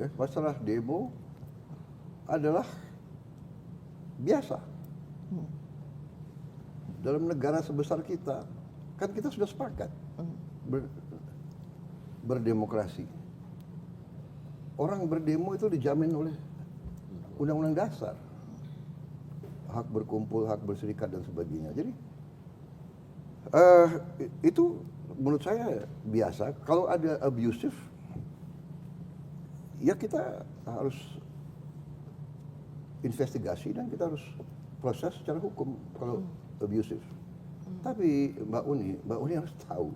Ya, masalah demo adalah biasa. Dalam negara sebesar kita, kan kita sudah sepakat berdemokrasi. Orang berdemo itu dijamin oleh Undang-Undang Dasar. Hak berkumpul, hak berserikat dan sebagainya. Jadi itu menurut saya biasa. Kalau ada abusive, ya kita harus investigasi dan kita harus proses secara hukum kalau abusive. Tapi Mbak Uni harus tahu.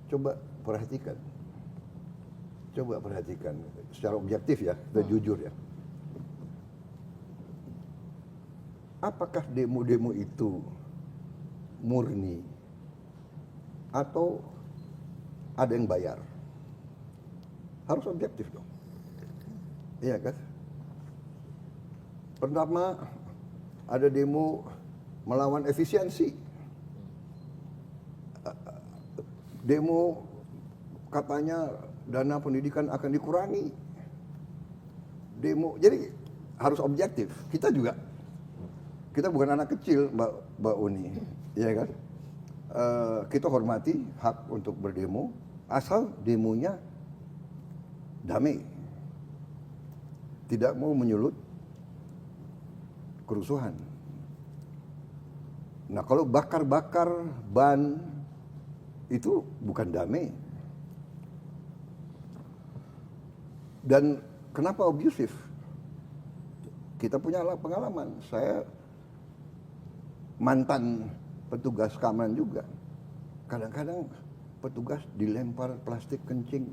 Coba perhatikan secara objektif ya, kita jujur ya. Apakah demo-demo itu murni atau ada yang bayar? Harus objektif dong. Iya kan? Pertama, ada demo melawan efisiensi. Demo katanya dana pendidikan akan dikurangi. Demo, jadi harus objektif. Kita bukan anak kecil, Mbak Uni, ya kan? Kita hormati hak untuk berdemo, asal demonya damai, tidak mau menyulut kerusuhan. Nah, kalau bakar-bakar ban itu bukan damai. Dan kenapa abusive? Kita punya pengalaman. Saya mantan petugas keamanan juga. Kadang-kadang petugas dilempar plastik kencing.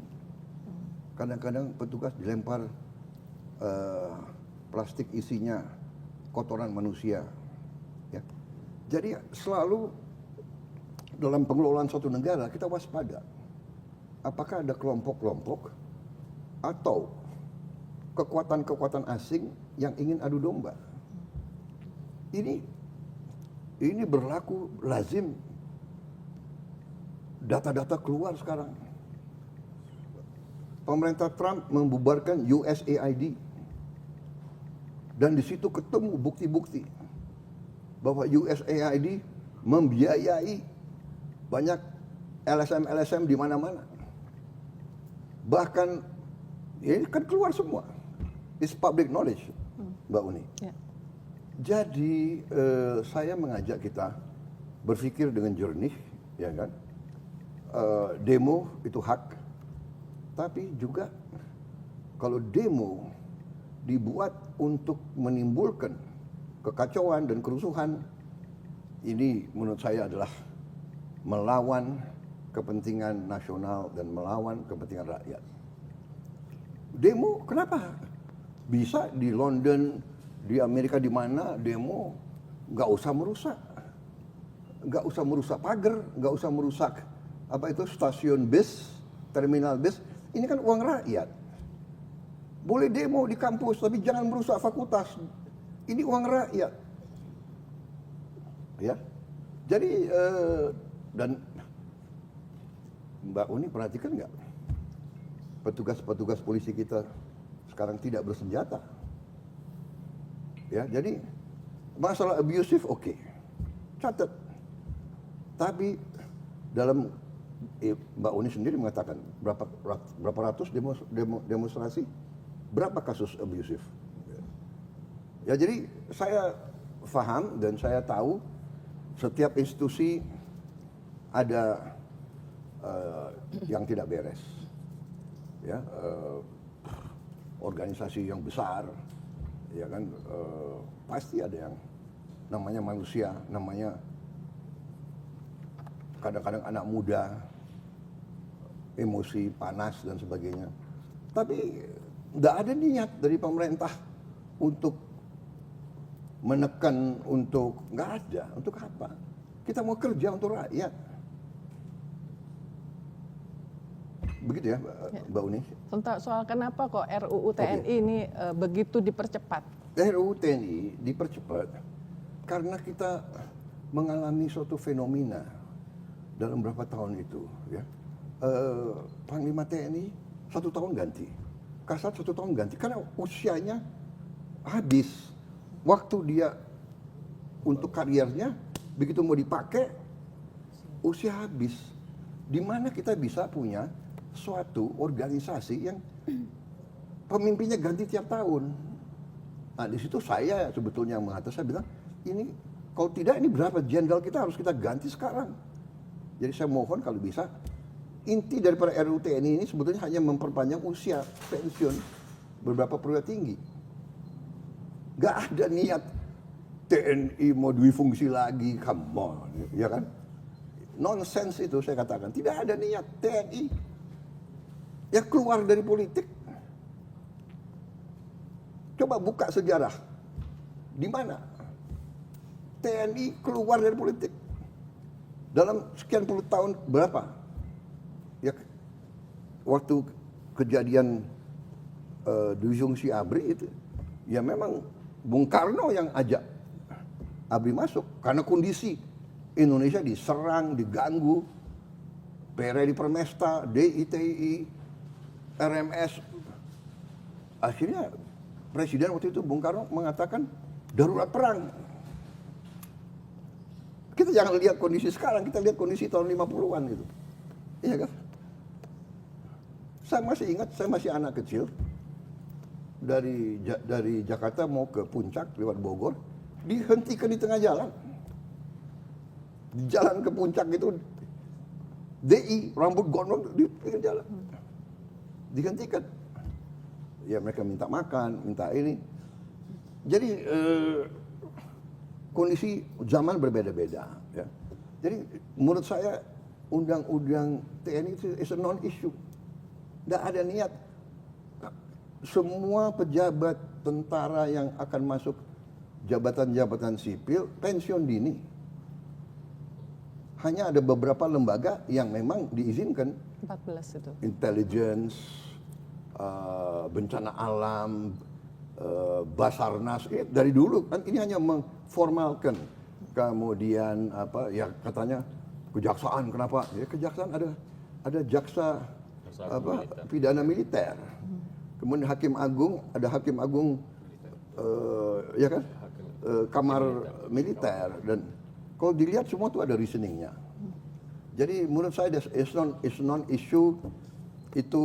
Kadang-kadang petugas dilempar plastik isinya kotoran manusia. Ya. Jadi selalu dalam pengelolaan suatu negara kita waspada. Apakah ada kelompok-kelompok atau kekuatan-kekuatan asing yang ingin adu domba? Ini berlaku lazim. Data-data keluar sekarang. Pemerintah Trump membubarkan USAID. Dan di situ ketemu bukti-bukti bahwa USAID membiayai banyak LSM di mana-mana. Bahkan ini kan keluar semua. It's public knowledge, Mbak Uni. Ya. Jadi saya mengajak kita berpikir dengan jernih, ya kan? Demo itu hak, tapi juga kalau demo dibuat untuk menimbulkan kekacauan dan kerusuhan, ini menurut saya adalah melawan kepentingan nasional dan melawan kepentingan rakyat. Demo kenapa? Bisa di London, di Amerika, di mana demo nggak usah merusak pagar, nggak usah merusak stasiun bis, terminal bis. Ini kan uang rakyat. Boleh demo di kampus, tapi jangan merusak fakultas. Ini uang rakyat. Ya, jadi dan Mbak Uni perhatikan nggak? Petugas-petugas polisi kita sekarang tidak bersenjata. Ya, jadi masalah abusive oke. Catat. Tapi dalam Mbak Uni sendiri mengatakan berapa ratus demonstrasi, berapa kasus abusive. Ya, jadi saya paham dan saya tahu setiap institusi ada yang tidak beres. Ya, organisasi yang besar, ya kan, pasti ada yang namanya manusia, namanya kadang-kadang anak muda, emosi, panas dan sebagainya. Tapi tidak ada niat dari pemerintah untuk menekan, nggak ada. Untuk apa? Kita mau kerja untuk rakyat. Begitu ya, Mbak Uni. Tentang soal kenapa kok RUU TNI ini begitu dipercepat? RUU TNI dipercepat karena kita mengalami suatu fenomena dalam beberapa tahun itu. Ya. Panglima TNI 1 tahun ganti. Kasat 1 tahun ganti karena usianya habis. Waktu dia untuk karirnya begitu mau dipakai usia habis. Di mana kita bisa punya suatu organisasi yang pemimpinnya ganti tiap tahun. Nah di situ saya sebetulnya mengatakan, saya bilang ini kalau tidak ini berapa jenderal kita harus kita ganti sekarang. Jadi saya mohon kalau bisa inti daripada RUU TNI ini sebetulnya hanya memperpanjang usia pensiun beberapa perwira tinggi. Gak ada niat TNI mau difungsi lagi, come on, ya kan? Nonsense itu saya katakan, tidak ada niat TNI ya keluar dari politik. Coba buka sejarah, di mana TNI keluar dari politik dalam sekian puluh tahun berapa? Ya, waktu kejadian Dujungsi ABRI itu, ya memang Bung Karno yang ajak ABRI masuk karena kondisi Indonesia diserang, diganggu, PRI Permesta, DITI, RMS. Akhirnya Presiden waktu itu Bung Karno mengatakan darurat perang. Kita jangan lihat kondisi sekarang, kita lihat kondisi tahun 50-an gitu. Iya kan? Saya masih ingat, saya masih anak kecil dari Jakarta mau ke Puncak lewat Bogor, dihentikan di tengah jalan. Di jalan ke Puncak itu DI rambut gondrong di tengah jalan, dihentikan. Ya mereka minta makan, minta ini. Jadi kondisi zaman berbeda-beda. Ya. Jadi menurut saya undang-undang TNI itu is a non-issue. Tidak ada niat. Semua pejabat tentara yang akan masuk jabatan-jabatan sipil pensiun dini. Hanya ada beberapa lembaga yang memang diizinkan. 14 itu. Intelligence, bencana alam, Basarnas, dari dulu kan ini hanya mengformalkan. Kemudian apa ya katanya kejaksaan, kenapa? Ya kejaksaan ada jaksa apa pidana militer. Kemudian hakim agung, ada hakim agung ya kan? Kamar militer, dan kalau dilihat semua itu ada reasoningnya. Jadi menurut saya is non issue, itu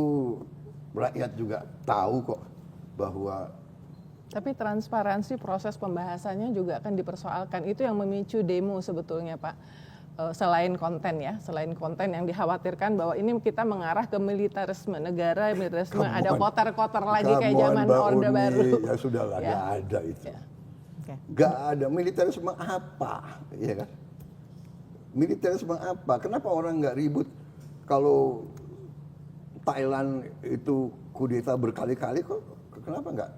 rakyat juga tahu kok bahwa. Tapi transparansi proses pembahasannya juga akan dipersoalkan. Itu yang memicu demo sebetulnya Pak. Selain konten ya, selain konten yang dikhawatirkan bahwa ini kita mengarah ke militarisme negara, militarisme ada kotor-kotor lagi kayak zaman Orde Baru. Ya sudahlah, ya. Gak ada itu. Ya. Okay. Gak ada militarisme apa, ya kan? Militarisme apa? Kenapa orang nggak ribut kalau Thailand itu kudeta berkali-kali kok? Kenapa nggak?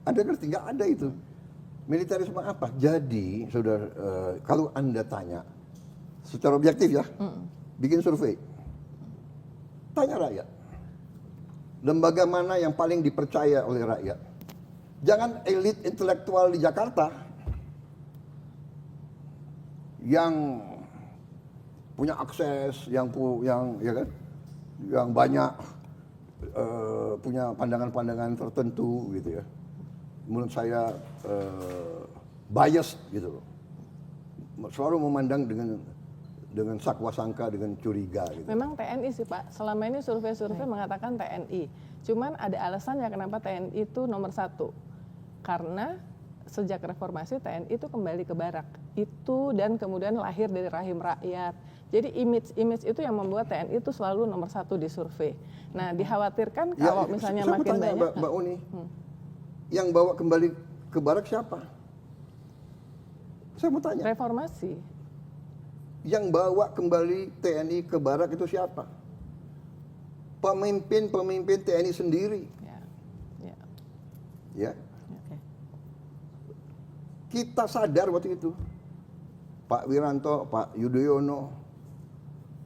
Anda ngerti nggak ada itu? Militarisme apa? Jadi, saudara, kalau Anda tanya secara objektif ya, bikin survei, tanya rakyat, lembaga mana yang paling dipercaya oleh rakyat? Jangan elit intelektual di Jakarta yang punya akses, yang ya kan, yang banyak punya pandangan-pandangan tertentu gitu ya. Menurut saya bias gitu loh. Selalu memandang dengan sakwa sangka, dengan curiga gitu. Memang TNI sih Pak, selama ini survei-survei mengatakan TNI. Cuman ada alasannya kenapa TNI itu nomor 1. Karena sejak reformasi TNI itu kembali ke barak. Itu dan kemudian lahir dari rahim rakyat. Jadi image itu yang membuat TNI itu selalu nomor 1 di survei. Nah dikhawatirkan kalau misalnya makin banyak. Mbak Uni, yang bawa kembali ke barak siapa? Saya mau tanya. Reformasi. Yang bawa kembali TNI ke barak itu siapa? Pemimpin TNI sendiri. Ya. Okay. Kita sadar waktu itu. Pak Wiranto, Pak Yudhoyono,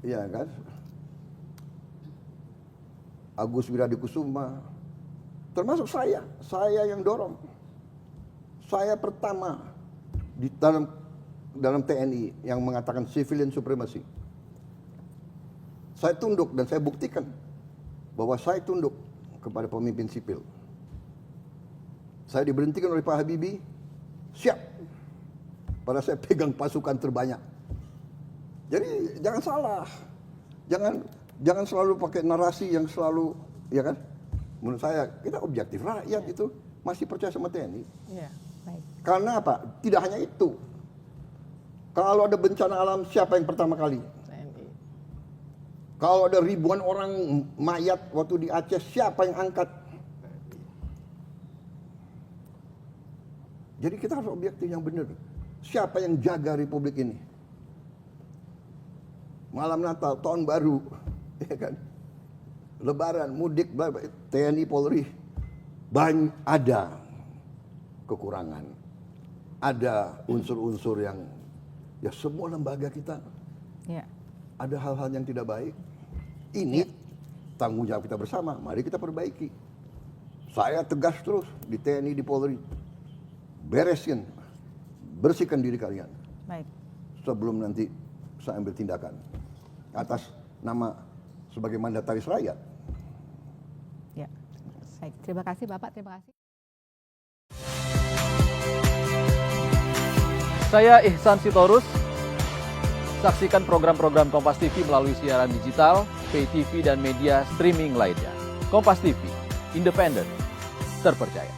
ya kan? Agus Wiradikusuma, termasuk saya yang dorong. Saya pertama di dalam TNI yang mengatakan civilian supremacy. Saya tunduk dan saya buktikan bahwa saya tunduk kepada pemimpin sipil. Saya diberhentikan oleh Pak Habibie, siap. Pada saya pegang pasukan terbanyak. Jadi jangan salah. Jangan selalu pakai narasi yang selalu, ya kan? Menurut saya kita objektif, rakyat itu masih percaya sama TNI. Ya, baik. Karena apa? Tidak hanya itu. Kalau ada bencana alam, siapa yang pertama kali? TNI. Kalau ada ribuan orang mayat waktu di Aceh, siapa yang angkat? Jadi kita harus objektif yang benar. Siapa yang jaga republik ini? Malam Natal, tahun baru, ya kan? Lebaran, mudik, TNI, Polri, ada kekurangan. Ada unsur-unsur yang, ya semua lembaga kita, ada hal-hal yang tidak baik. Ini tanggung jawab kita bersama, mari kita perbaiki. Saya tegas terus di TNI, di Polri. Bersihkan diri kalian. Baik. Sebelum nanti saya ambil tindakan atas nama sebagai mandataris rakyat. Ya. Baik, terima kasih Bapak, terima kasih. Saya Ihsan Sitorus. Saksikan program-program Kompas TV melalui siaran digital, pay TV dan media streaming lainnya. Kompas TV, independen, terpercaya.